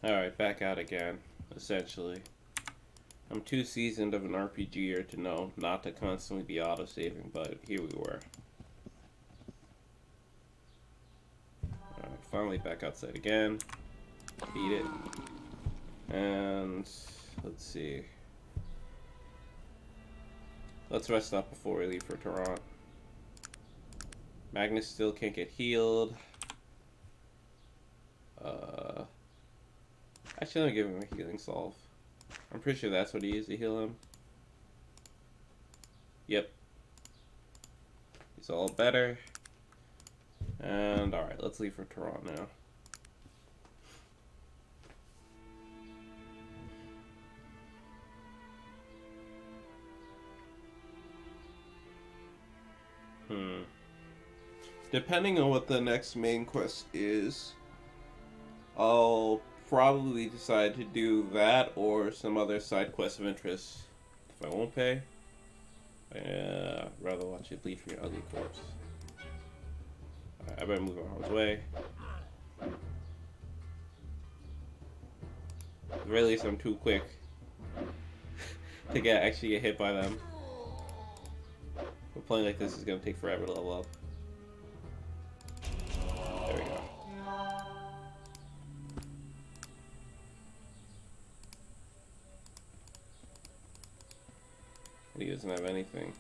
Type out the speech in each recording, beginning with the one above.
Alright, back out again, essentially. I'm too seasoned of an RPGer to know not to constantly be auto-saving, but here we were. Alright, finally back outside again. Beat it. And let's see. Let's rest up before we leave for Toronto. Magnus still can't get healed. Actually, I'm gonna give him a healing salve. I'm pretty sure that's what he used to heal him. Yep. He's all better. And alright, let's leave for Toronto now. Depending on what the next main quest is, I'll probably decide to do that or some other side quest of interest. If I won't pay, I'd rather watch it bleed from your ugly corpse. Alright, I better move out of his way. At the very least, I'm too quick to actually get hit by them. But playing like this is gonna take forever to level up. There we go. He doesn't have anything.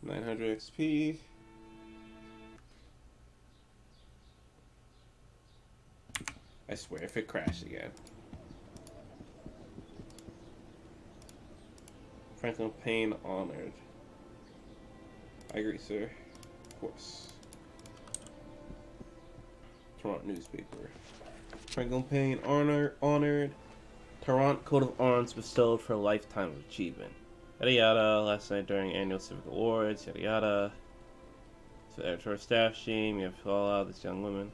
900 XP. I swear, if it crashed again. Franklin Payne honored. I agree, sir. Of course. Toronto newspaper. Franklin Payne honored. Toronto Coat of Arms bestowed for a lifetime of achievement. Yada yada. Last night during annual civic awards. Yada yada. So editor staff shame. You have to follow out this young woman.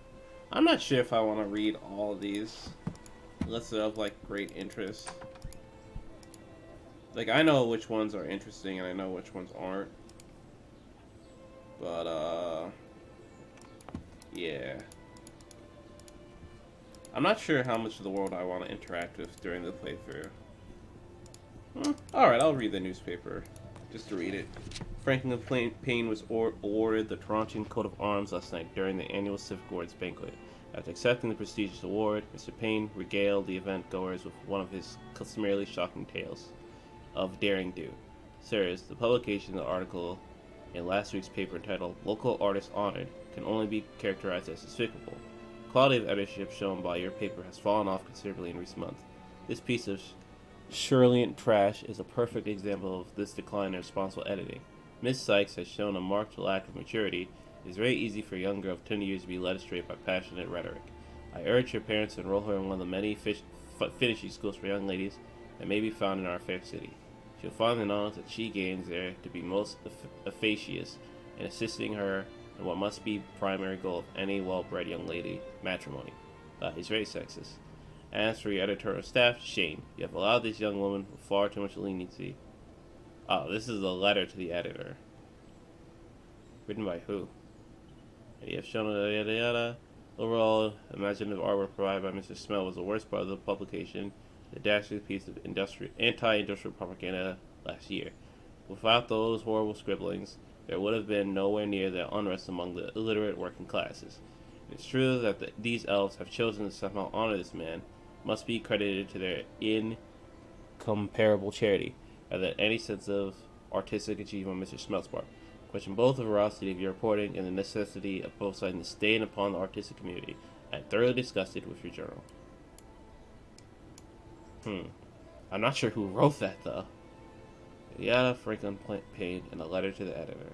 I'm not sure if I want to read all of these, unless they're of like great interest. Like, I know which ones are interesting and I know which ones aren't. But yeah. I'm not sure how much of the world I want to interact with during the playthrough. Alright, I'll read the newspaper. Just to read it. Franklin Payne was awarded the Toronto Coat of Arms last night during the annual Civic Awards banquet. After accepting the prestigious award, Mr. Payne regaled the event-goers with one of his customarily shocking tales of daring do. Sirs, the publication of the article in last week's paper entitled Local Artists Honored can only be characterized as despicable. The quality of editorship shown by your paper has fallen off considerably in recent months. This piece of Shirley trash is a perfect example of this decline in responsible editing. Miss Sykes has shown a marked lack of maturity. It is very easy for a young girl of 20 years to be led astray by passionate rhetoric. I urge your parents to enroll her in one of the many finishing schools for young ladies that may be found in our fair city. She'll find the knowledge that she gains there to be most efficacious in assisting her in what must be the primary goal of any well-bred young lady, matrimony. He's very sexist. As for your editorial staff, shame. You have allowed this young woman with far too much leniency. Oh, this is a letter to the editor. Written by who? And you have shown yada yada. Overall, imaginative artwork provided by Mr. Smell was the worst part of the publication, the dastardly piece of anti-industrial propaganda last year. Without those horrible scribblings, there would have been nowhere near the unrest among the illiterate working classes. It's true that these elves have chosen to somehow honor this man, must be credited to their incomparable charity, rather than any sense of artistic achievement on Mr. Smell's part. Question both the veracity of your reporting and the necessity of both sides to stain upon the artistic community. I am thoroughly disgusted with your journal. I'm not sure who wrote that, though. Yada, Franklin Payne, and a letter to the editor.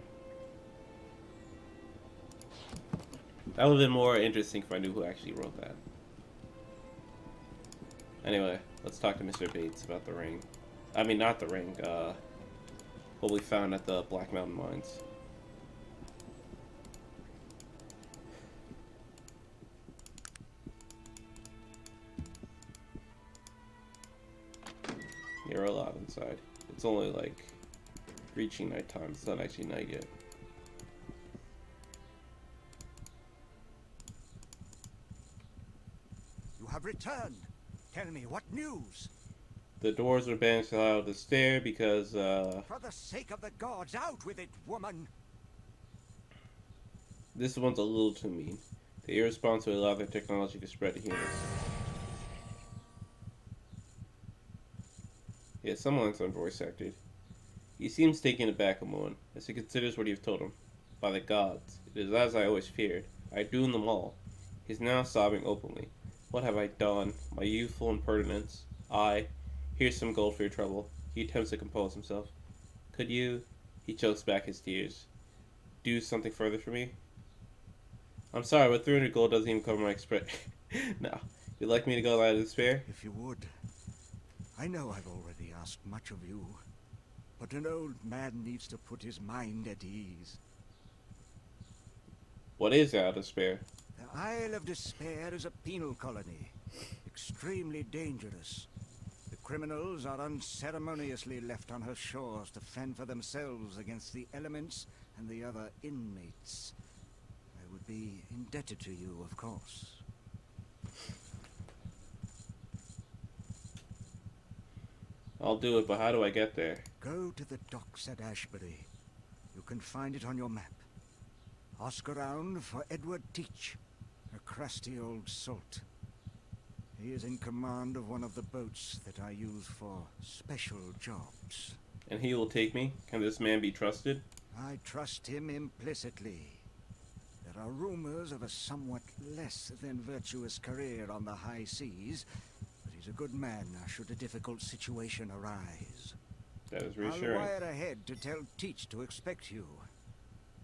That would have been more interesting if I knew who actually wrote that. Anyway, let's talk to Mr. Bates about the ring. I mean, not the ring, what we found at the Black Mountain Mines. You're allowed inside. It's only like reaching nighttime. It's not actually night yet. have returned. Tell me, what news? The dwarves were banished out of the stair because, For the sake of the gods, out with it, woman! this one's a little too mean. They irresponsibly allowed their technology to spread to humans. Yeah, some lines aren't voice acted. He seems taken aback a moment, as he considers what you've told him. By the gods, it is as I always feared. I doomed them all. He is now sobbing openly. What have I done? My youthful impertinence. Here's some gold for your trouble. He attempts to compose himself. Could you? He chokes back his tears. Do something further for me? I'm sorry, but 300 gold doesn't even cover my express. No. You'd like me to go out of despair? If you would. I know I've already asked much of you, but an old man needs to put his mind at ease. What is out of despair? The Isle of Despair is a penal colony, extremely dangerous. The criminals are unceremoniously left on her shores to fend for themselves against the elements and the other inmates. I would be indebted to you, of course. I'll do it, but how do I get there? Go to the docks at Ashbury. You can find it on your map. Ask around for Edward Teach, a crusty old salt. He is in command of one of the boats that I use for special jobs. And he will take me? Can this man be trusted? I trust him implicitly. There are rumors of a somewhat less than virtuous career on the high seas, but he's a good man should a difficult situation arise. That is reassuring. I'll wire ahead to tell Teach to expect you.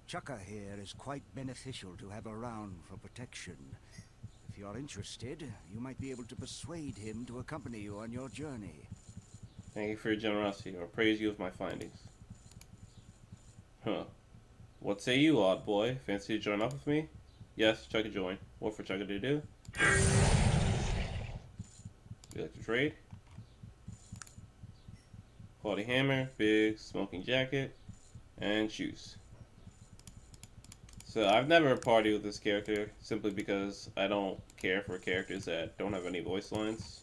Chukka here is quite beneficial to have around for protection. If you're interested, you might be able to persuade him to accompany you on your journey. Thank you for your generosity. I'll praise you with my findings. Huh. What say you, odd boy? Fancy to join up with me? Yes, Chukka join. What for Chukka to do? You like to trade? Quality hammer, big smoking jacket, and shoes. So I've never partied with this character simply because I don't care for characters that don't have any voice lines.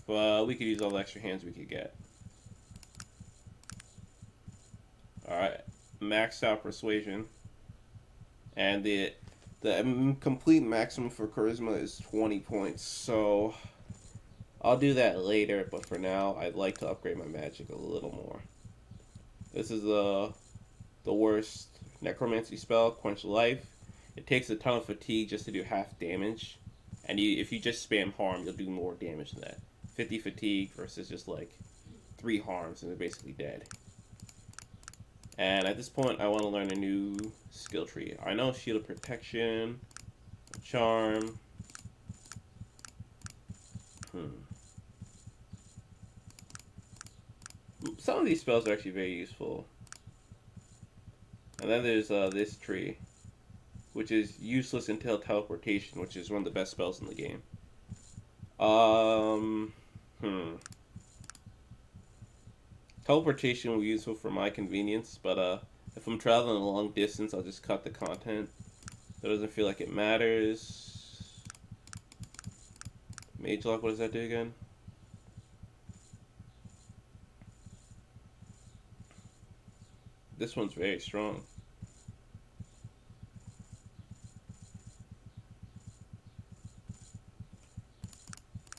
But we could use all the extra hands we could get. Alright, maxed out persuasion. And the complete maximum for charisma is 20 points. So I'll do that later, but for now I'd like to upgrade my magic a little more. This is the worst necromancy spell, Quench Life. It takes a ton of fatigue just to do half damage. And if you just spam harm, you'll do more damage than that. 50 fatigue versus just like 3 harms and they're basically dead. And at this point, I want to learn a new skill tree. I know Shield of Protection, Charm. Some of these spells are actually very useful. And then there's this tree, which is useless until teleportation, which is one of the best spells in the game. Teleportation will be useful for my convenience, but if I'm traveling a long distance, I'll just cut the content. That doesn't feel like it matters. Mage Lock, what does that do again? This one's very strong.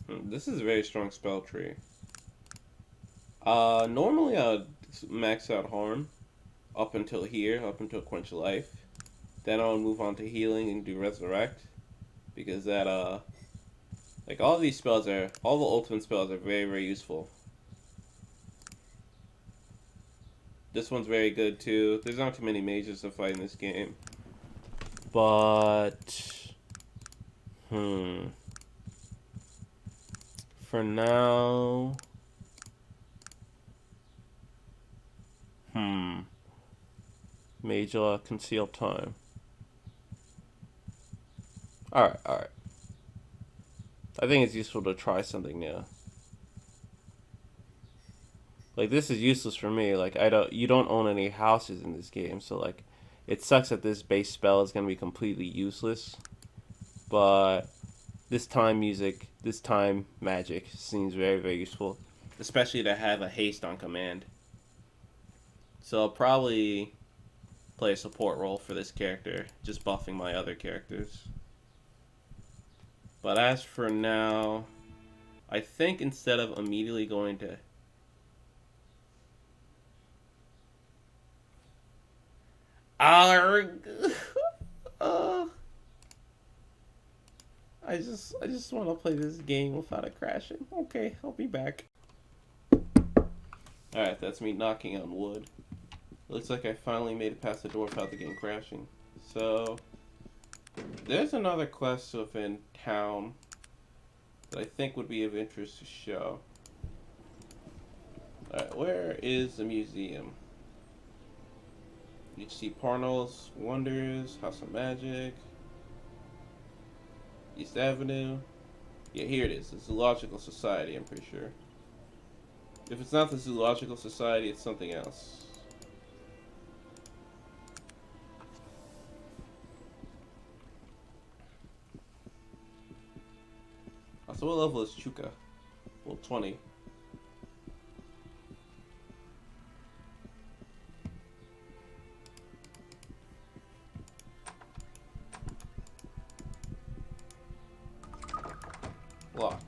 This is a very strong spell tree. Normally I'd max out harm up until here, up until Quench Life. Then I'll move on to healing and do resurrect. Because that, like all these spells are, all the ultimate spells are very, very useful. This one's very good too. There's not too many mages to fight in this game. But, for now, Mage Lock, Conceal Time. Alright. I think it's useful to try something new. Like, this is useless for me. Like, you don't own any houses in this game, so, like, it sucks that this base spell is going to be completely useless. But this time music, this time magic seems very, very useful, especially to have a haste on command. So I'll probably play a support role for this character, just buffing my other characters. But as for now, I think instead of immediately going to uh, I just want to play this game without it crashing. Okay, I'll be back. Alright, that's me knocking on wood. Looks like I finally made it past the door without the game crashing. So, there's another quest within town that I think would be of interest to show. Alright, where is the museum? You see Parnell's Wonders, House of Magic, East Avenue. Yeah, here it is. The Zoological Society, I'm pretty sure. If it's not the Zoological Society, it's something else. So what level is Chuka? Well, 20. Locked.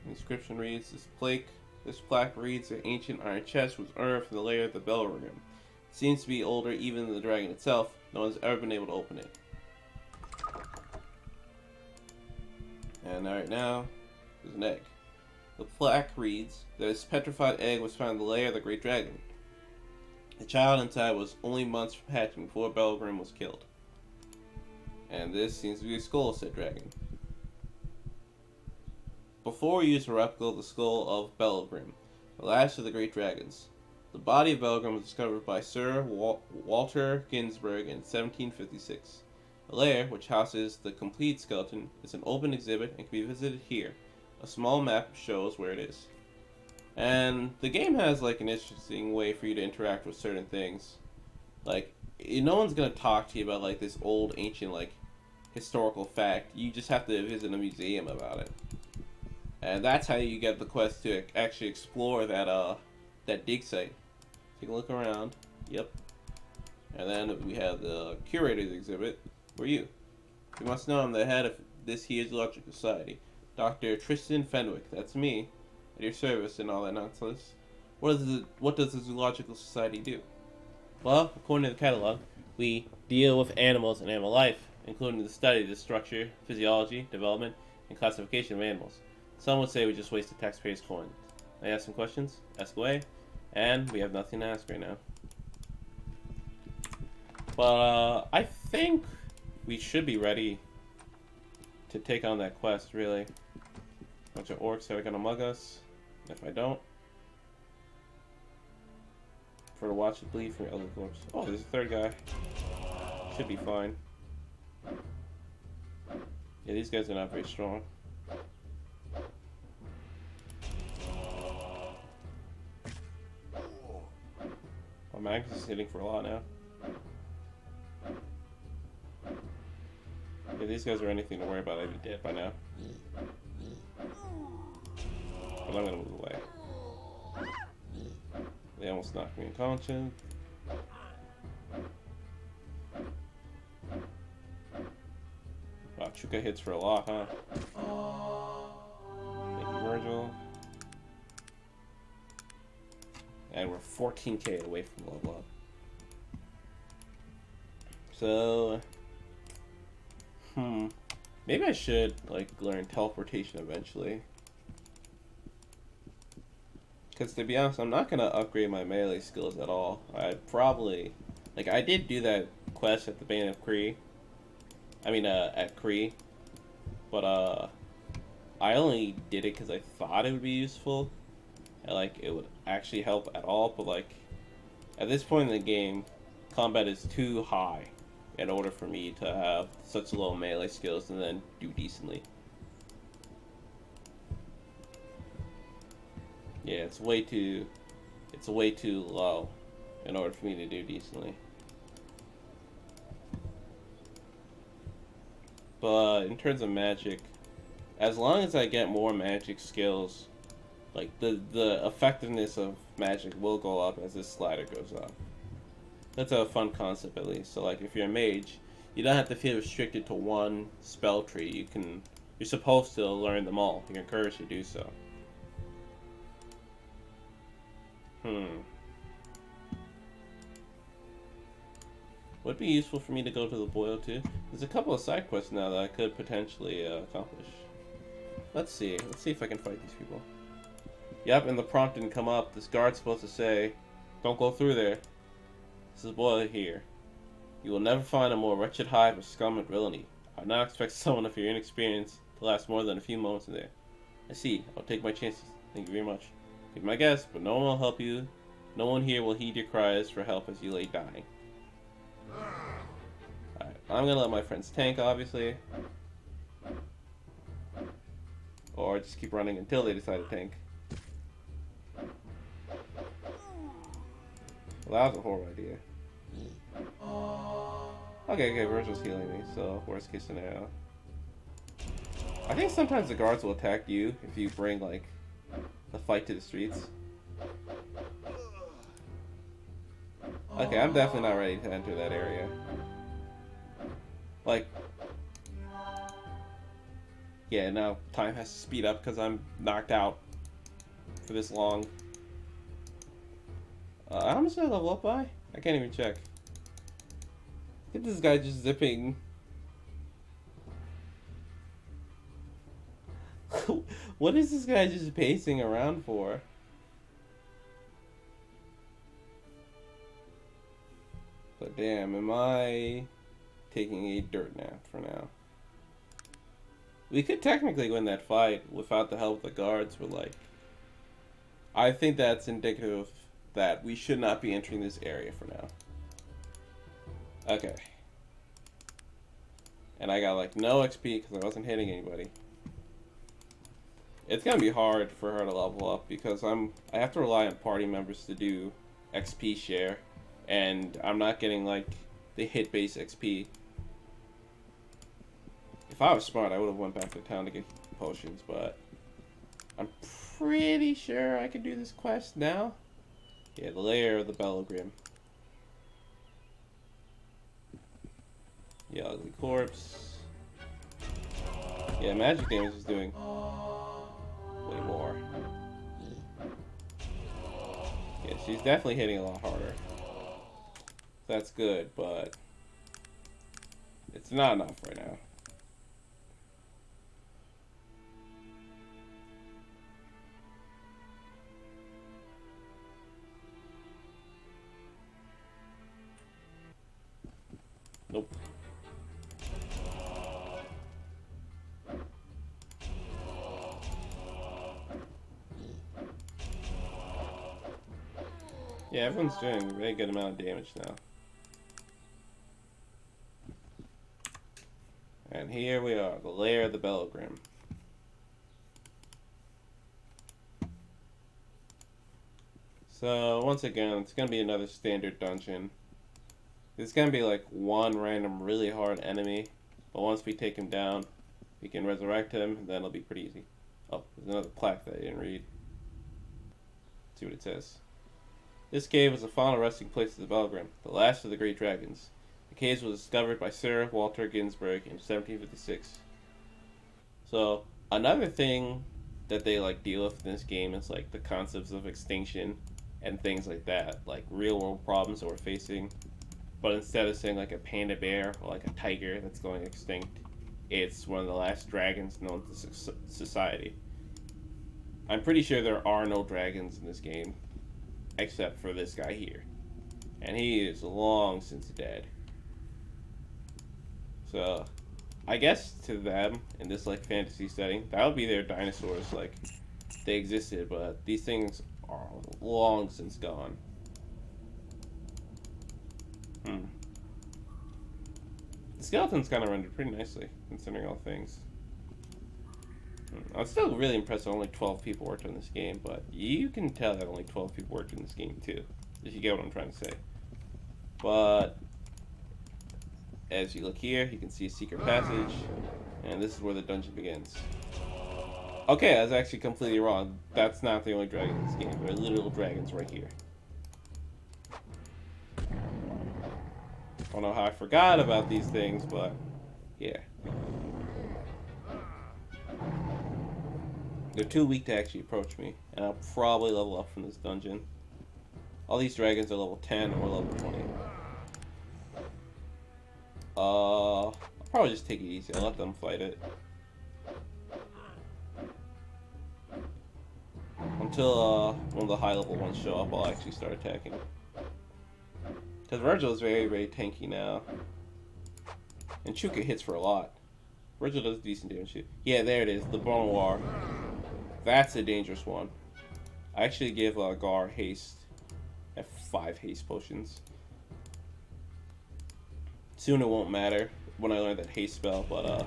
The inscription reads, this plaque reads, an ancient iron chest was earned from the lair of the Belogrim. It seems to be older even than the dragon itself. No one's ever been able to open it. And right now, there's an egg. The plaque reads that this petrified egg was found in the lair of the great dragon. The child inside was only months from hatching before Belogrim was killed. And this seems to be a skull, said Dragon. Before we used a replica of the skull of Belogrim, the last of the great dragons. The body of Belogrim was discovered by Sir Walter Ginsburg in 1756. The lair, which houses the complete skeleton, is an open exhibit and can be visited here. A small map shows where it is. And the game has like an interesting way for you to interact with certain things. Like, no one's gonna talk to you about like this old ancient like historical fact. You just have to visit a museum about it. And that's how you get the quest to actually explore that dig site. Take a look around. Yep. And then we have the curator's exhibit. Who are you? You must know I'm the head of this here Zoological Society. Dr. Tristan Fenwick. That's me. At your service and all that nonsense. What does the Zoological Society do? Well, according to the catalog, we deal with animals and animal life, including the study of the structure, physiology, development, and classification of animals. Some would say we just wasted taxpayers' coins. I ask some questions, ask away, and we have nothing to ask right now. But I think we should be ready to take on that quest, really. Bunch of orcs that are gonna mug us. If I don't, for to watch it bleed from your other corpse. Oh, there's a third guy. Should be fine. Yeah, these guys are not very strong. Oh, Magnus is hitting for a lot now. Yeah, these guys are anything to worry about. I'd be dead by now. But I'm gonna move away. They almost knocked me unconscious. Wow, Chuka hits for a lot, huh? Thank you, Virgil. And we're 14k away from level up. So, maybe I should like learn teleportation eventually. Because to be honest, I'm not gonna upgrade my melee skills at all. I probably, like, I did do that quest at the Bane of Kree. I mean, at Kree. But I only did it because I thought it would be useful. And, like, it would actually help at all. But like, at this point in the game, combat is too high in order for me to have such low melee skills and then do decently. Yeah, it's way too low in order for me to do decently. But in terms of magic, as long as I get more magic skills, like the effectiveness of magic will go up as this slider goes up. That's a fun concept at least. So like if you're a mage, you don't have to feel restricted to one spell tree. You're supposed to learn them all. You're encouraged to do so. Would it be useful for me to go to the boil too? There's a couple of side quests now that I could potentially accomplish. Let's see. Let's see if I can fight these people. Yep, and the prompt didn't come up. This guard's supposed to say, "Don't go through there. This is boil here. You will never find a more wretched hive of scum and villainy. I would not expect someone of your inexperience to last more than a few moments in there. I see. I'll take my chances. Thank you very much. Be my guest, but no one will help you. No one here will heed your cries for help as you lay dying." Alright, I'm gonna let my friends tank, obviously. Or just keep running until they decide to tank. Well, that was a horrible idea. Okay, Virgil's healing me, so worst case scenario. I think sometimes the guards will attack you if you bring, like, the fight to the streets. Okay, I'm definitely not ready to enter that area. Like, yeah, now time has to speed up because I'm knocked out for this long. How much did I level up by? I can't even check. Look at this guy just zipping. What is this guy just pacing around for? But damn, am I taking a dirt nap for now? We could technically win that fight without the help of the guards, but like, I think that's indicative that we should not be entering this area for now. Okay. And I got like no XP because I wasn't hitting anybody. It's gonna be hard for her to level up because I have to rely on party members to do XP share, and I'm not getting like the hit base XP. If I was smart, I would have went back to town to get potions, but I'm pretty sure I can do this quest now. Yeah, the lair of the Belogrim. Yeah, ugly corpse. Yeah, magic damage is doing way more. Yeah, she's definitely hitting a lot harder. That's good, but it's not enough right now. Nope. Yeah, everyone's doing a very good amount of damage now. And here we are, the lair of the Belogrim. So, once again, it's going to be another standard dungeon. There's going to be like one random really hard enemy, but once we take him down, we can resurrect him, and then it'll be pretty easy. Oh, there's another plaque that I didn't read. Let's see what it says. This cave was the final resting place of the Belogrim, the last of the great dragons. The cave was discovered by Sir Walter Ginsburg in 1756. So, another thing that they like deal with in this game is like the concepts of extinction and things like that, like real world problems that we're facing. But instead of saying like a panda bear or like a tiger that's going extinct, it's one of the last dragons known to society. I'm pretty sure there are no dragons in this game, except for this guy here. And he is long since dead. So, I guess to them, in this like fantasy setting, that would be their dinosaurs, like, they existed, but these things are long since gone. The skeleton's kind of rendered pretty nicely, considering all things. I'm still really impressed that only 12 people worked on this game, but you can tell that only 12 people worked in this game too, if you get what I'm trying to say. But as you look here, you can see a secret passage. And this is where the dungeon begins. Okay, that's actually completely wrong. That's not the only dragon in this game. There are literal dragons right here. I don't know how I forgot about these things, but yeah. They're too weak to actually approach me, and I'll probably level up from this dungeon. All these dragons are level 10 or level 20. I'll probably just take it easy. I'll let them fight it. Until one of the high level ones show up, I'll actually start attacking. Because Virgil is very, very tanky now. And Chuka hits for a lot. Virgil does decent damage. Yeah, there it is. The Bonnoir. That's a dangerous one. I actually give Gar haste. I have 5 haste potions. Soon it won't matter when I learn that haste spell, but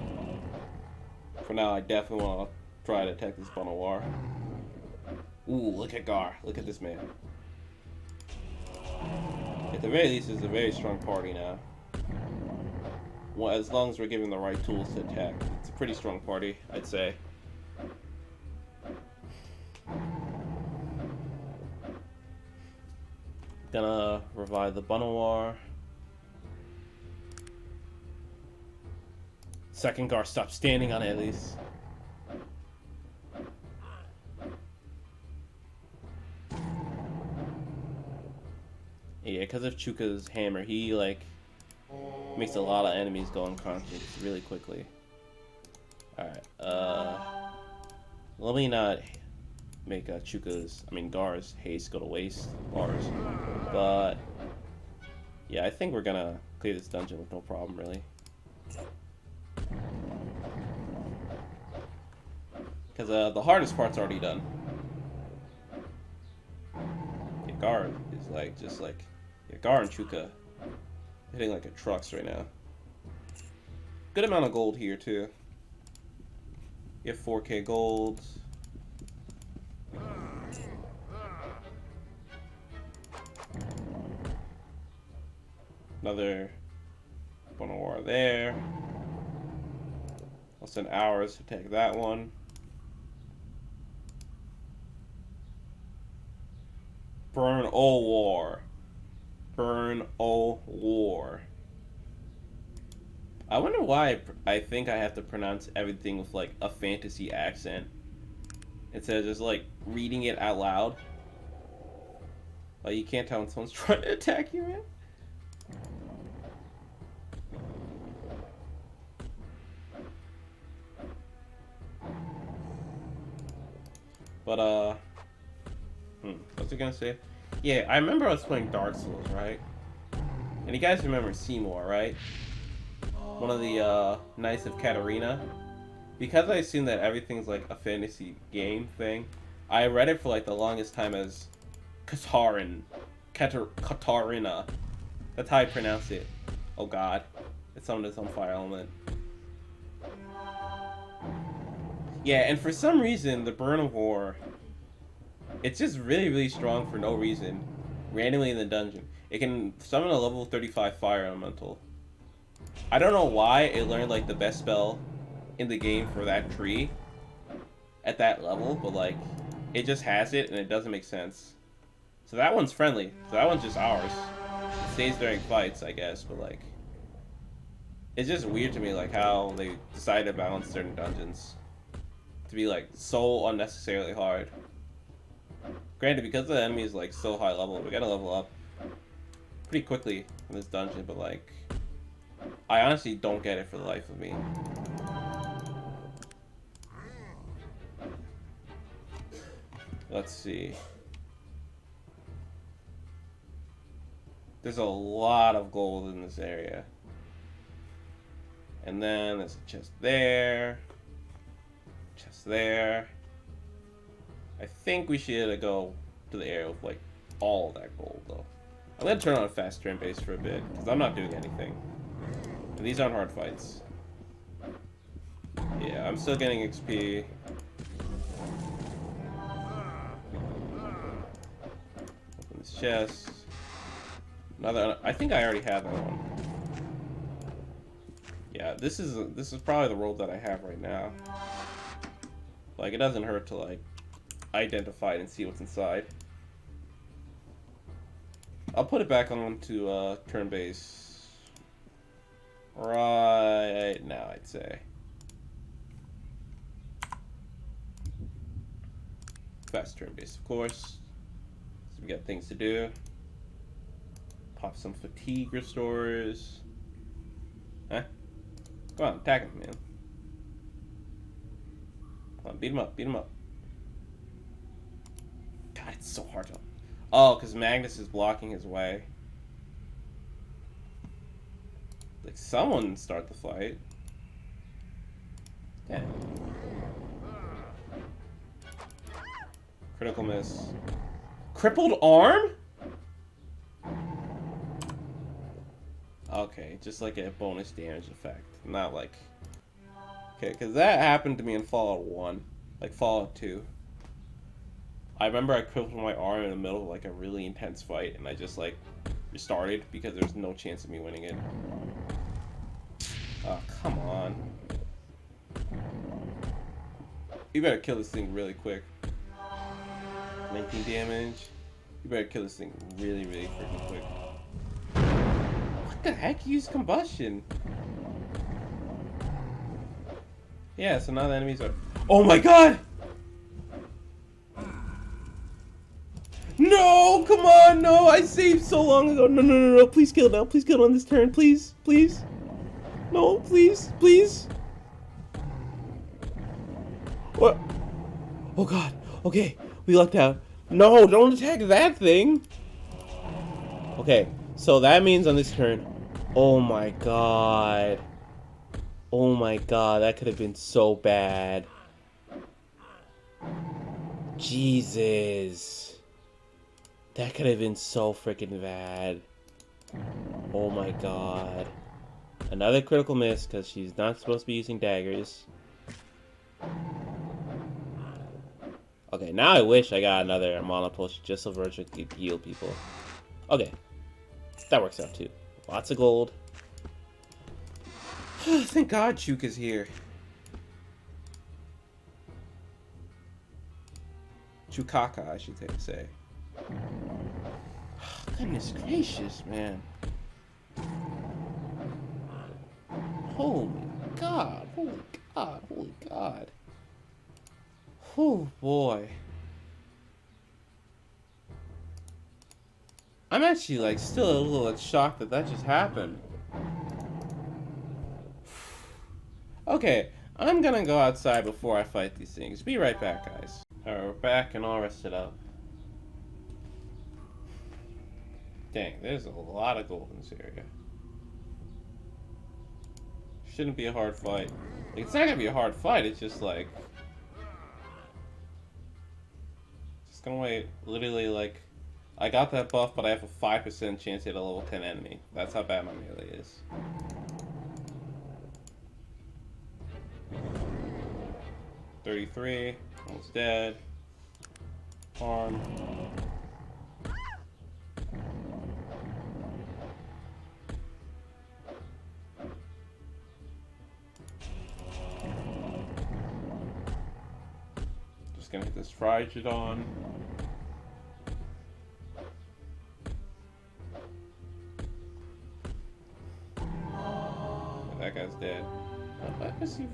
for now I definitely want to try to attack this Bonnoir. Ooh, look at Gar. Look at this man. At the very least, it's a very strong party now. Well, as long as we're giving the right tools to attack. It's a pretty strong party, I'd say. Gonna revive the Bonnoir. Second Gar, stop standing on it at least. Yeah, because of Chuka's hammer, he like makes a lot of enemies go unconscious really quickly. Alright, let me not make Gar's haste go to waste, bars. But yeah, I think we're gonna clear this dungeon with no problem, really. Because the hardest part's already done. Yeah, Gar is like, just like, yeah, Gar and Chuka hitting like a trucks right now. Good amount of gold here, too. You have 4k gold. Another Bonnoir there. I'll send hours to take that one. Burn O War. Burn O War. I wonder why I think I have to pronounce everything with like a fantasy accent instead of just like reading it out loud. Like you can't tell when someone's trying to attack you, man. But what's it gonna say? Yeah, I remember I was playing Dark Souls, right? And you guys remember Seymour, right? One of the Knights of Katarina. Because I assume that everything's like a fantasy game thing, I read it for like the longest time as Katarina. That's how I pronounce it. Oh god. It's summoned its own fire element. Yeah, and for some reason, the Burn of War, it's just really, really strong for no reason. Randomly in the dungeon. It can summon a level 35 fire elemental. I don't know why it learned like the best spell in the game for that tree at that level, but like, it just has it and it doesn't make sense. So that one's friendly. So that one's just ours. It stays during fights, I guess, but like, it's just weird to me like how they decided to balance certain dungeons to be like so unnecessarily hard. Granted, because the enemy is like so high level, we gotta level up pretty quickly in this dungeon, but like, I honestly don't get it for the life of me. Let's see. There's a lot of gold in this area. And then there's a chest there. Chest there. I think we should go to the area with like all that gold though. I'm gonna turn on a fast turn base for a bit, because I'm not doing anything. And these aren't hard fights. Yeah, I'm still getting XP. Open this chest. Another, I think I already have that one. Yeah, this is probably the world that I have right now. Like, it doesn't hurt to, like, identify it and see what's inside. I'll put it back on to turn base right now, I'd say. Fast turn base, of course. So we got things to do. Pop some fatigue restores. Huh? Come on, attack him, man. Come on, beat him up, beat him up. God, it's so hard to... Oh, because Magnus is blocking his way. Like, someone start the fight. Yeah. Critical miss. Crippled arm? Okay, just like a bonus damage effect. Not like... Okay, because that happened to me in Fallout 1. Like Fallout 2. I remember I crippled my arm in the middle of like a really intense fight, and I just like restarted because there's no chance of me winning it. Oh, come on. You better kill this thing really quick. 19 damage. You better kill this thing really, really freaking quick. What the heck? You use combustion. Yeah, so now the enemies are... Oh my god! No! Come on! No! I saved so long ago! No, no, no, no! Please kill now! Please kill on this turn! Please! Please! No! Please! Please! What? Oh god! Okay! We lucked out. No! Don't attack that thing! Okay, so that means on this turn... Oh my god. Oh my god, that could have been so bad. Jesus. That could have been so freaking bad. Oh my god. Another critical miss because she's not supposed to be using daggers. Okay, now I wish I got another mana potion just so Virgil could heal people. Okay. That works out too. Lots of gold. Thank God Chuka's here. Chukaka, I should say. Goodness gracious, man. Holy God, holy God, holy God. Oh boy. I'm actually like still a little shocked that that just happened. Okay, I'm gonna go outside before I fight these things. Be right back, guys. Alright, we're back and all rested up. Dang, there's a lot of gold in this area. Shouldn't be a hard fight. Like, it's not gonna be a hard fight, it's just like... Just gonna wait. Literally, like... I got that buff, but I have a 5% chance to hit a level 10 enemy. That's how bad my melee is. $33, almost dead. Farm. Just gonna hit this Frigidon. That guy's dead. Let me see if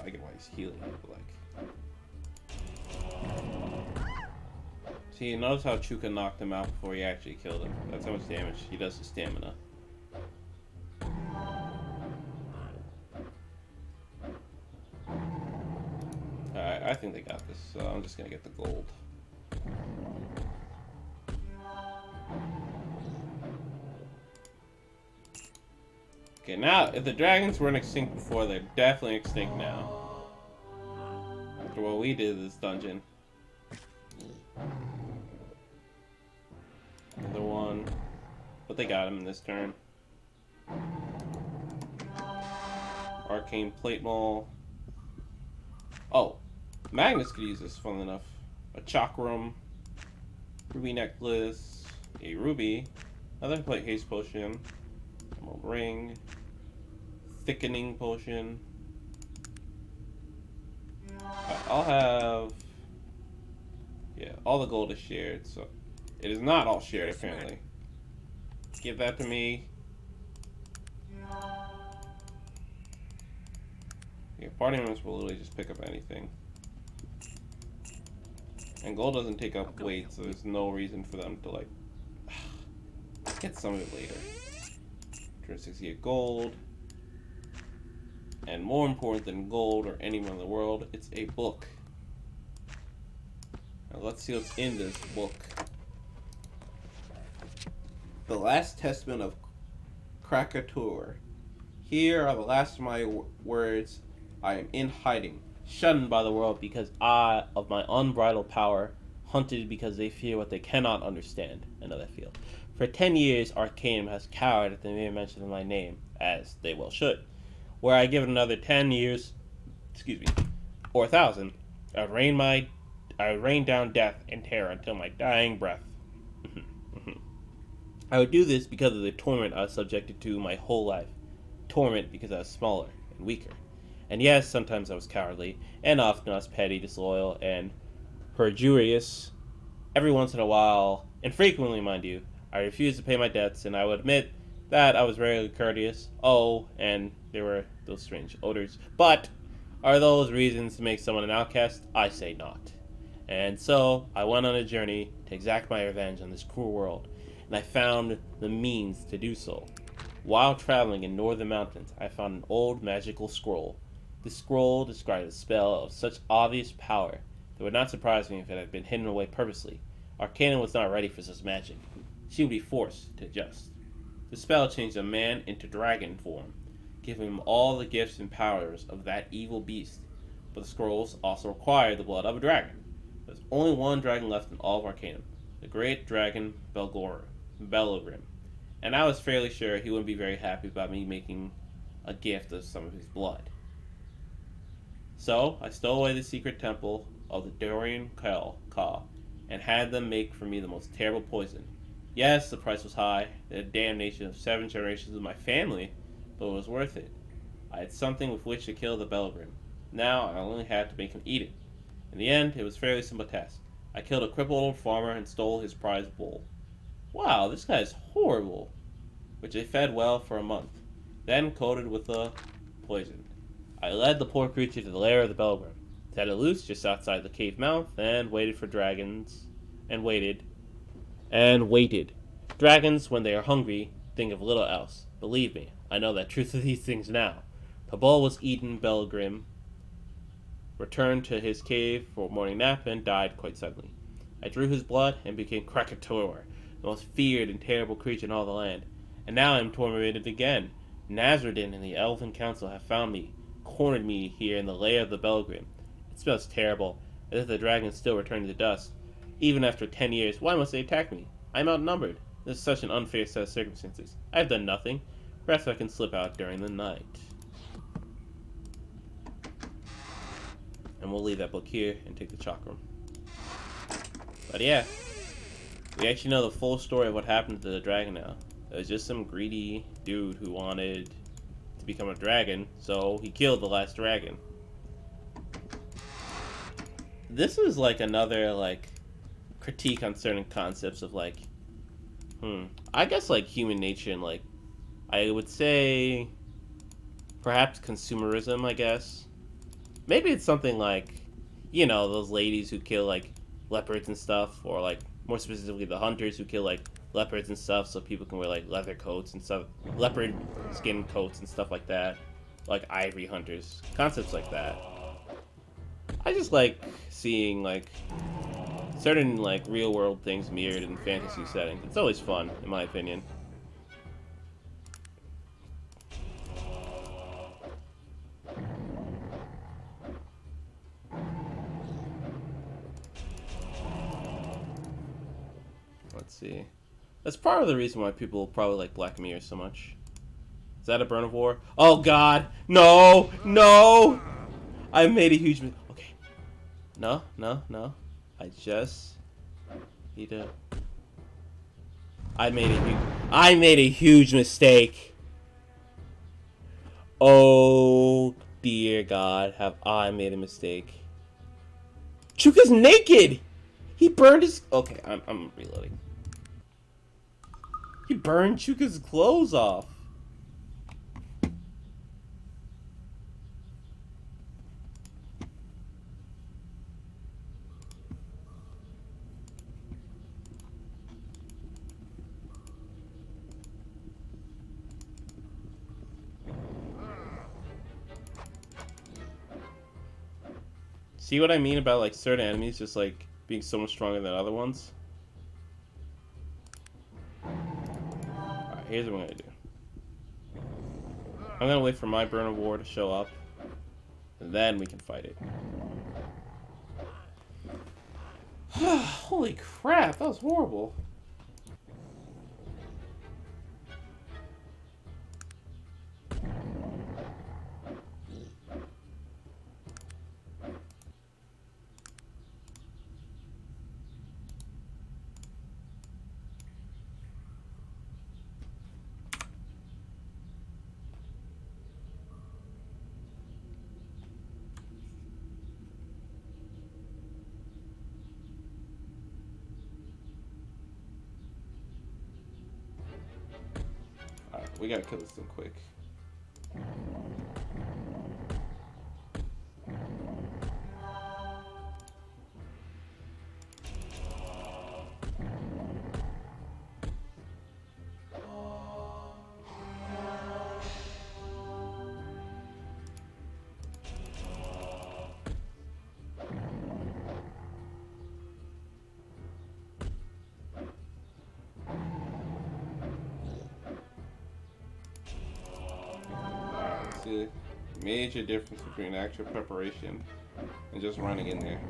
I get why he's healing, but like... See, notice how Chuka knocked him out before he actually killed him. That's how much damage he does to stamina. Alright, I think they got this, so I'm just gonna get the gold. Okay, now, if the dragons weren't extinct before, they're definitely extinct now. After what we did in this dungeon. Another one. But they got him in this turn. Arcane Plate Maul. Oh, Magnus could use this, funnily enough. A Chakram. Ruby Necklace. A Ruby. Another Plate Haste Potion. Emerald Ring. thickening potion. I'll have... Yeah, all the gold is shared, so... It is not all shared, apparently. Give that to me. Yeah, party members will literally just pick up anything. And gold doesn't take up weight, so there's no reason for them to, like... Get some of it later. 268 gold. And more important than gold or anyone in the world, it's a book. Now let's see what's in this book. The Last Testament of Krakatoa. Here are the last of my words. I am in hiding, shunned by the world because of my unbridled power, hunted because they fear what they cannot understand. Another field. For 10 years, Arcanum has cowered at the mere mention of my name, as they well should. Were I given another 10 years, or 1,000, I would rain down death and terror until my dying breath. I would do this because of the torment I was subjected to my whole life. Torment because I was smaller and weaker. And yes, sometimes I was cowardly, and often I was petty, disloyal, and perjurious. Every once in a while, and frequently, mind you, I refused to pay my debts, and I would admit that I was rarely courteous. Oh, and there were those strange odors. But are those reasons to make someone an outcast? I say not. And so I went on a journey to exact my revenge on this cruel world, and I found the means to do so. While traveling in northern mountains, I found an old magical scroll. The scroll described a spell of such obvious power that it would not surprise me if it had been hidden away purposely. Arcanum was not ready for such magic. She would be forced to adjust. The spell changed a man into dragon form, giving him all the gifts and powers of that evil beast. But the scrolls also required the blood of a dragon. There's only one dragon left in all of Arcanum, the great dragon Belogrim. And I was fairly sure he wouldn't be very happy about me making a gift of some of his blood. So I stole away the secret temple of the Dorian Ka and had them make for me the most terrible poison. Yes, the price was high, the damnation of 7 generations of my family, but it was worth it. I had something with which to kill the Belogrim. Now I only had to make him eat it. In the end, it was a fairly simple task. I killed a crippled old farmer and stole his prized bull. Wow, this guy's horrible. Which I fed well for a month, then coated with the poison. I led the poor creature to the lair of the Belogrim, set it loose just outside the cave mouth, and waited for dragons, and waited. Dragons, when they are hungry, think of little else. Believe me, I know the truth of these things now. The bull was eaten. Belogrim returned to his cave for a morning nap and died quite suddenly. I drew his blood and became Krakatoa, the most feared and terrible creature in all the land. And now I am tormented again. Nazardin and the Elven Council have found me, cornered me here in the lair of the Belogrim. It smells terrible, as if the dragon still returned to dust. Even after 10 years, why must they attack me? I am outnumbered. This is such an unfair set of circumstances. I have done nothing. Perhaps I can slip out during the night. And we'll leave that book here and take the chakram. But yeah, we actually know the full story of what happened to the dragon now. It was just some greedy dude who wanted to become a dragon, so he killed the last dragon. This is like another like critique on certain concepts of like, I guess like human nature and like, I would say perhaps consumerism, I guess. Maybe it's something like, you know, those ladies who kill like leopards and stuff, or like more specifically the hunters who kill like leopards and stuff so people can wear like leather coats and stuff, leopard skin coats and stuff like that, like ivory hunters, concepts like that. I just like seeing like certain like real world things mirrored in fantasy settings. It's always fun, in my opinion. Let's see. That's part of the reason why people probably like Black Mirror so much. Is that a burn of war? Oh god! No! No! I made a huge okay. No. I just need to... I made a huge mistake. Oh, dear God, have I made a mistake. Chuka's naked! He burned his... Okay, I'm reloading. He burned Chuka's clothes off. See what I mean about like certain enemies just like being so much stronger than other ones? Alright, here's what I'm gonna do. I'm gonna wait for my burn of war to show up, and then we can fight it. Holy crap, that was horrible. Alright, we gotta kill this thing quick. The major difference between actual preparation and just running in there.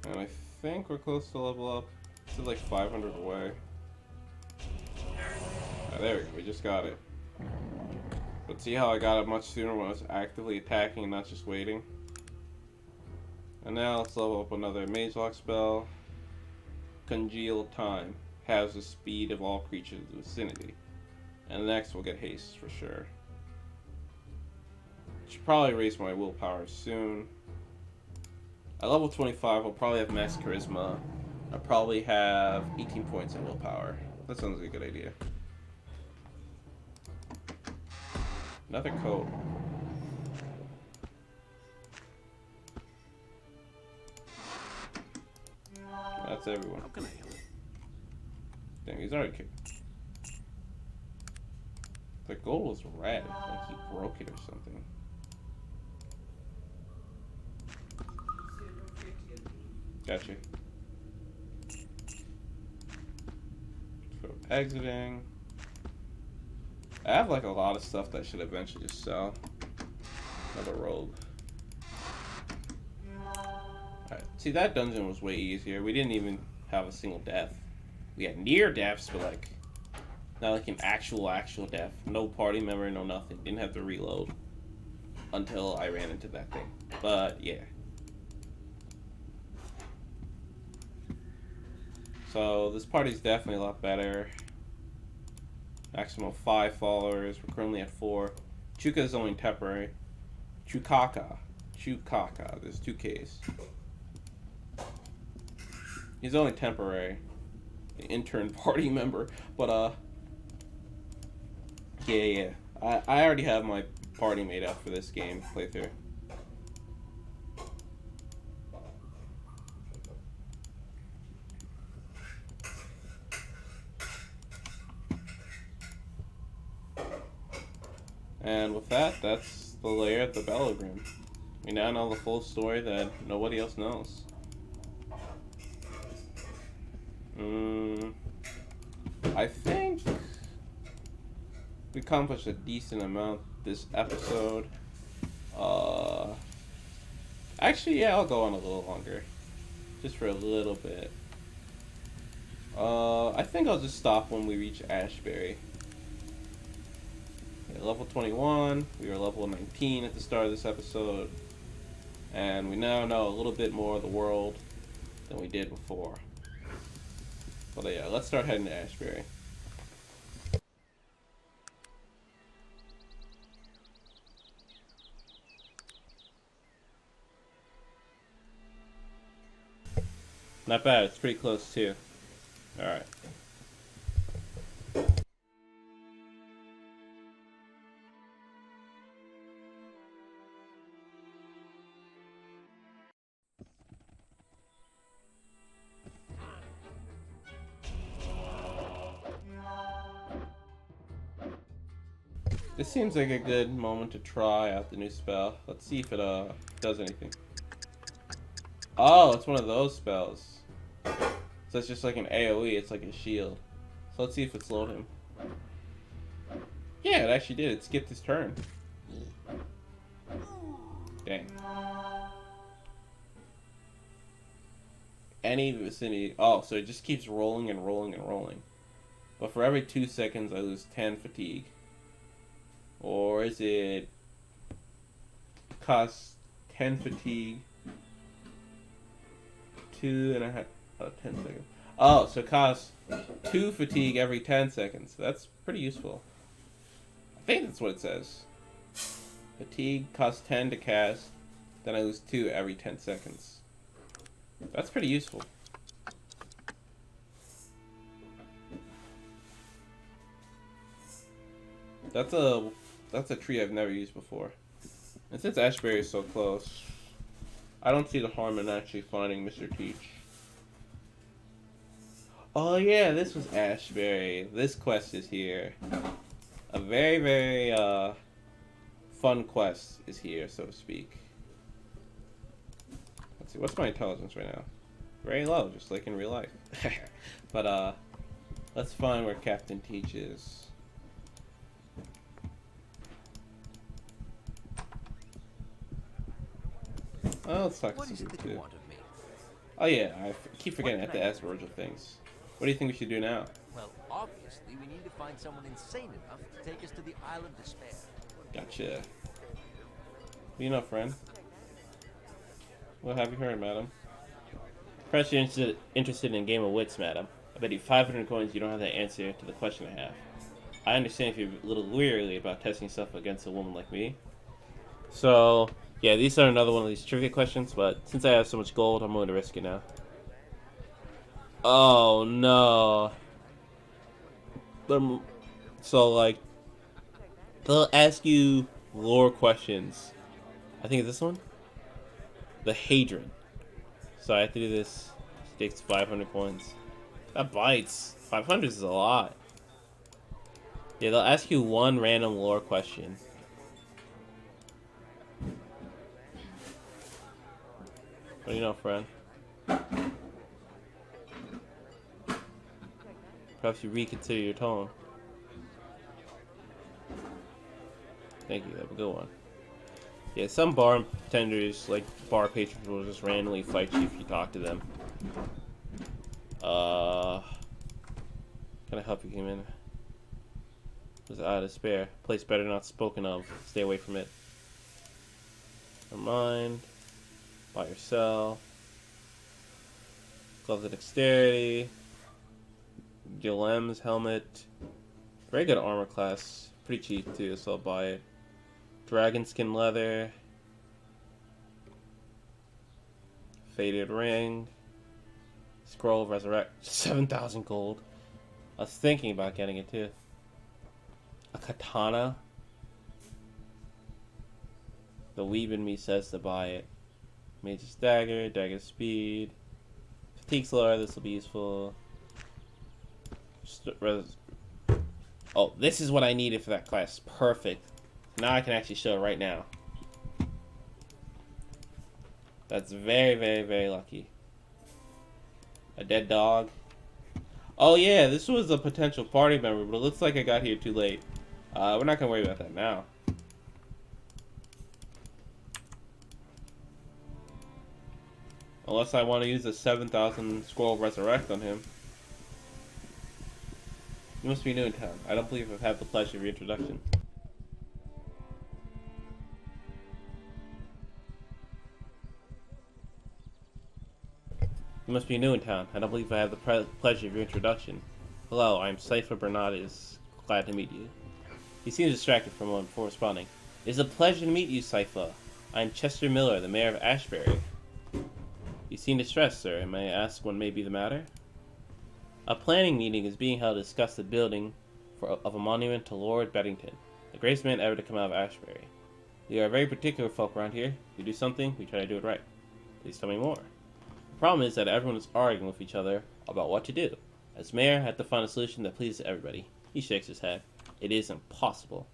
And I think we're close to level up. This is like 500 away. There we go, we just got it. But see how I got it much sooner when I was actively attacking and not just waiting? And now let's level up another Mage Lock spell. Congeal Time has the speed of all creatures in the vicinity. And next we'll get haste for sure. Should probably raise my willpower soon. At level 25 I'll probably have max charisma. I'll probably have 18 points in willpower. That sounds like a good idea. Another code. That's everyone. How can I help? Dang, he's already kicked. The goal was red, like he broke it or something. Gotcha. So exiting. I have like a lot of stuff that I should eventually just sell. Another robe. Alright, see that dungeon was way easier. We didn't even have a single death. We had near deaths, but like not like an actual death. No party member, no nothing. Didn't have to reload until I ran into that thing. But yeah. So this party's definitely a lot better. Maximum of 5 followers. We're currently at 4. Chuka's only temporary. Chukaka. There's 2 Ks. He's only temporary. The intern party member. But yeah. I already have my party made up for this game playthrough. And with that, that's the lair of the Belogrim. We now know the full story that nobody else knows. I think we accomplished a decent amount this episode. Actually, yeah, I'll go on a little longer. Just for a little bit. I think I'll just stop when we reach Ashbury. Level 21, we were level 19 at the start of this episode, and we now know a little bit more of the world than we did before. But yeah, let's start heading to Ashbury. Not bad, it's pretty close too. Alright. This seems like a good moment to try out the new spell. Let's see if it does anything. Oh, it's one of those spells. So it's just like an AoE, it's like a shield. So let's see if it slowed him. Yeah, it actually did. It skipped his turn. Dang. Any vicinity. Oh, so it just keeps rolling and rolling and rolling. But for every 2 seconds, I lose 10 fatigue. Or is it cost 10 fatigue, 2.5, 10 seconds. Oh, so it costs 2 fatigue every 10 seconds. That's pretty useful. I think that's what it says. Fatigue costs 10 to cast, then I lose 2 every 10 seconds. That's pretty useful. That's a tree I've never used before. And since Ashbury is so close, I don't see the harm in actually finding Mr. Teach. Oh yeah, this was Ashbury. This quest is here. A very, very fun quest is here, so to speak. Let's see, what's my intelligence right now? Very low, just like in real life. But let's find where Captain Teach is. Oh, let's talk to some people too. Oh yeah, I keep forgetting I have to ask Virgil things. What do you think we should do now? Well, obviously, we need to find someone insane enough to take us to the Isle of Despair. Gotcha. Well, you know, friend. What have you heard, madam? Perhaps you're interested in a game of wits, madam. I bet you 500 coins you don't have the answer to the question I have. I understand if you're a little weary about testing yourself against a woman like me. So, yeah, these are another one of these trivia questions, but since I have so much gold, I'm going to risk it now. Oh, no. So, like, they'll ask you lore questions. I think it's this one? The Hadron. So I have to do this. It takes 500 points. That bites. 500 is a lot. Yeah, they'll ask you one random lore question. What do you know, friend? Perhaps you reconsider your tone. Thank you, have a good one. Yeah, some bartenders, like bar patrons, will just randomly fight you if you talk to them. Can I help you, human? Was out of despair. Place better not spoken of. Stay away from it. Never mind. Buy or sell. Gloves of dexterity. Gillem's helmet. Very good armor class. Pretty cheap too, so I'll buy it. Dragon skin leather. Faded ring. Scroll of resurrect. 7,000 gold. I was thinking about getting it too. A katana. The weeb in me says to buy it. Mage's dagger. Dagger speed. Fatigue slower. This will be useful. Oh, this is what I needed for that class. Perfect. Now I can actually show it right now. That's very, very, very lucky. A dead dog. Oh yeah, this was a potential party member, but it looks like I got here too late. We're not gonna worry about that now. Unless I want to use the 7,000 scroll resurrect on him. You must be new in town. I don't believe I've had the pleasure of your introduction. You You must be new in town. I don't believe I have the pleasure of your introduction. Hello, I am Cypher Bernardis. Glad to meet you. He seems distracted for a moment before responding. It is a pleasure to meet you, Cypher. I am Chester Miller, the mayor of Ashbury. You seem distressed, sir, and may I ask what may be the matter? A planning meeting is being held to discuss the building of a monument to Lord Beddington, the greatest man ever to come out of Ashbury. We are very particular folk around here. If we do something, we try to do it right. Please tell me more. The problem is that everyone is arguing with each other about what to do. As mayor, I have to find a solution that pleases everybody. He shakes his head. It is impossible.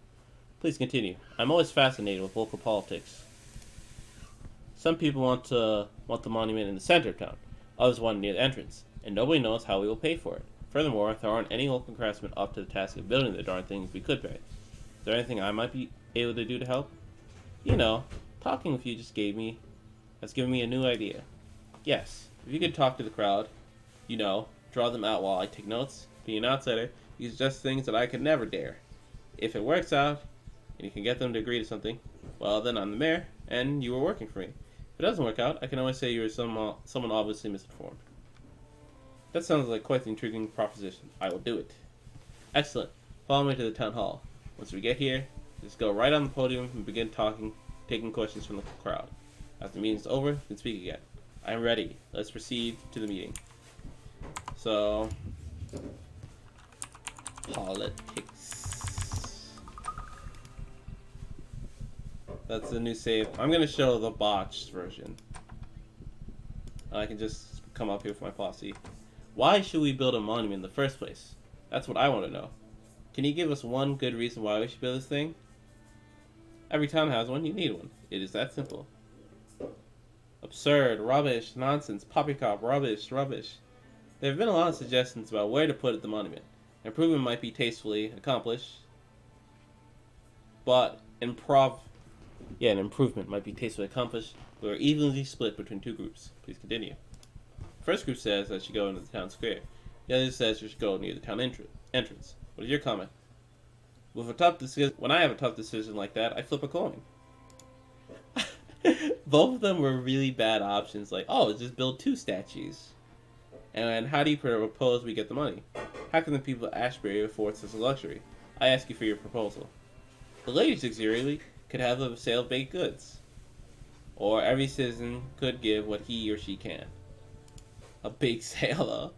Please continue. I'm always fascinated with local politics. Some people want the monument in the center of town. Others want it near the entrance. And nobody knows how we will pay for it. Furthermore, there aren't any local craftsmen up to the task of building the darn things we could pay. Is there anything I might be able to do to help? You know, talking with you has given me a new idea. Yes, if you could talk to the crowd, draw them out while I take notes, being an outsider, you suggest things that I could never dare. If it works out, and you can get them to agree to something, well, then I'm the mayor, and you were working for me. If it doesn't work out, I can always say you were someone obviously misinformed. That sounds like quite an intriguing proposition. I will do it. Excellent. Follow me to the town hall. Once we get here, just go right on the podium and begin taking questions from the crowd. After the meeting's over, we can speak again. I am ready. Let's proceed to the meeting. So, politics. That's the new save. I'm going to show the botched version. I can just come up here with my posse. Why should we build a monument in the first place? That's what I want to know. Can you give us one good reason why we should build this thing? Every town has one, you need one. It is that simple. Absurd, rubbish, nonsense, poppycock, rubbish. There have been a lot of suggestions about where to put the monument. An improvement might be tastefully accomplished, but an improvement might be tastefully accomplished, but are evenly split between two groups. Please continue. The first group says that I should go into the town square. The other says you should go near the town entrance. What is your comment? When I have a tough decision like that, I flip a coin. Both of them were really bad options. Like, just build 2 statues. And how do you propose we get the money? How can the people of Ashbury afford such a luxury? I ask you for your proposal. The ladies' auxiliary could have a sale of baked goods. Or every citizen could give what he or she can. A big sale, though.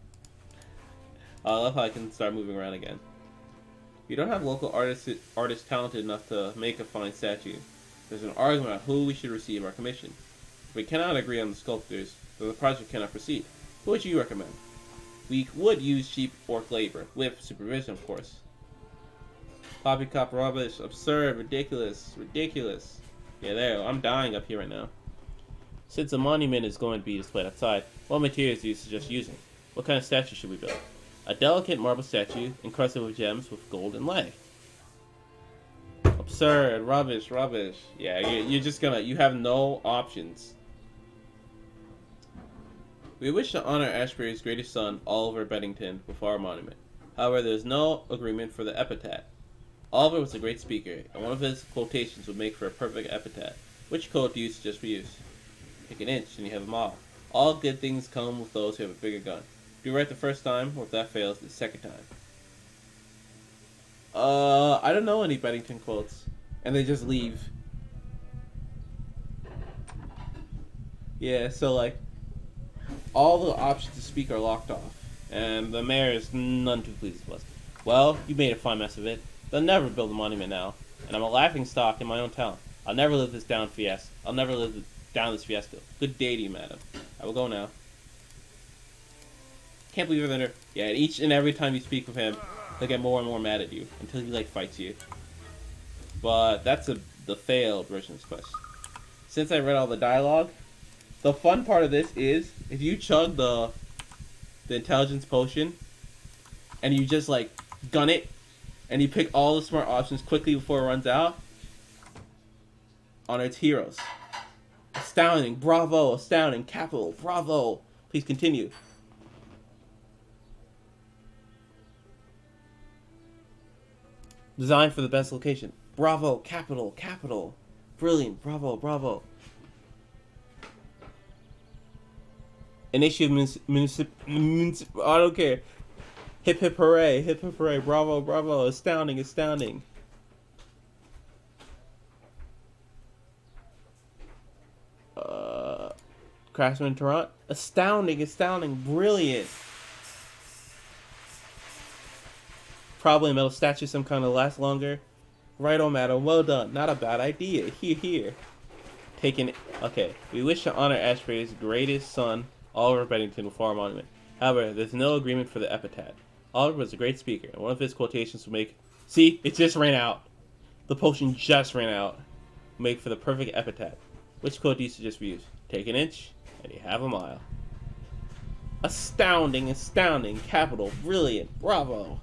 I love how I can start moving around again. If you don't have local artists talented enough to make a fine statue, there's an argument about who we should receive our commission. If we cannot agree on the sculptors, then the project cannot proceed. Who would you recommend? We would use cheap orc labor, with supervision, of course. Poppycock, rubbish, absurd, ridiculous. Yeah, there, I'm dying up here right now. Since the monument is going to be displayed outside, what materials do you suggest using? What kind of statue should we build? A delicate marble statue encrusted with gems with gold inlay. Absurd, rubbish. Yeah, you have no options. We wish to honor Ashbury's greatest son, Oliver Beddington, with our monument. However, there is no agreement for the epitaph. Oliver was a great speaker, and one of his quotations would make for a perfect epitaph. Which quote do you suggest we use? Pick an inch, and you have them all. All good things come with those who have a bigger gun. Do you right the first time, or if that fails, the second time? I don't know any Beddington quotes. And they just leave. Yeah, so like, all the options to speak are locked off. And the mayor is none too pleased with us. Well, you made a fine mess of it. They'll never build a monument now. And I'm a laughing stock in my own town. I'll never live down this fiasco. Good day to you, madam. I will go now. Can't believe you're there. Yeah, and each and every time you speak with him, he'll get more and more mad at you until he fights you. But that's the failed version of this quest. Since I read all the dialogue, the fun part of this is if you chug the intelligence potion and you just gun it and you pick all the smart options quickly before it runs out. Honor its heroes. Astounding, bravo, astounding, capital, bravo. Please continue. Designed for the best location. Bravo, capital. Brilliant, bravo. An issue of I don't care. Hip hip hooray, bravo, bravo, astounding, astounding. Craftsman Toronto, astounding, astounding, brilliant. Probably a metal statue, some kind of last longer. Right on, madam, well done, not a bad idea. Here. Taken. Okay, we wish to honor Ashbury's greatest son, Oliver Bennington, with our monument. However, there's no agreement for the epitaph. Oliver was a great speaker, and one of his quotations will make... See? It just ran out. The potion just ran out. Make for the perfect epitaph. Which quote do you suggest we use? Take an inch, and you have a mile. Astounding, astounding, capital, brilliant, bravo.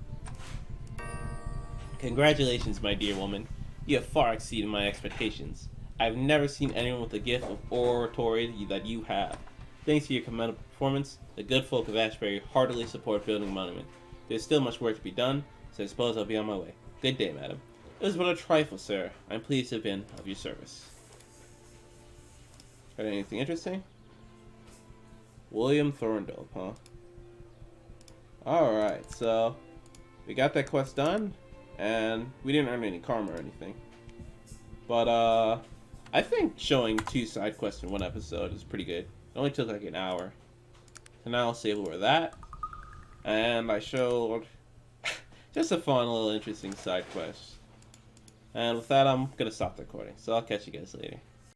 Congratulations, my dear woman. You have far exceeded my expectations. I've never seen anyone with the gift of oratory that you have. Thanks to your commendable performance, the good folk of Ashbury heartily support building a monument. There's still much work to be done, so I suppose I'll be on my way. Good day, madam. It was but a trifle, sir. I'm pleased to have been of your service. Got anything interesting? William Thorndope, huh? Alright, so we got that quest done, and we didn't earn any karma or anything. But, I think showing 2 side quests in 1 episode is pretty good. It only took like an hour. So now I'll save over that. And I showed just a fun little interesting side quest. And with that, I'm gonna stop the recording. So I'll catch you guys later.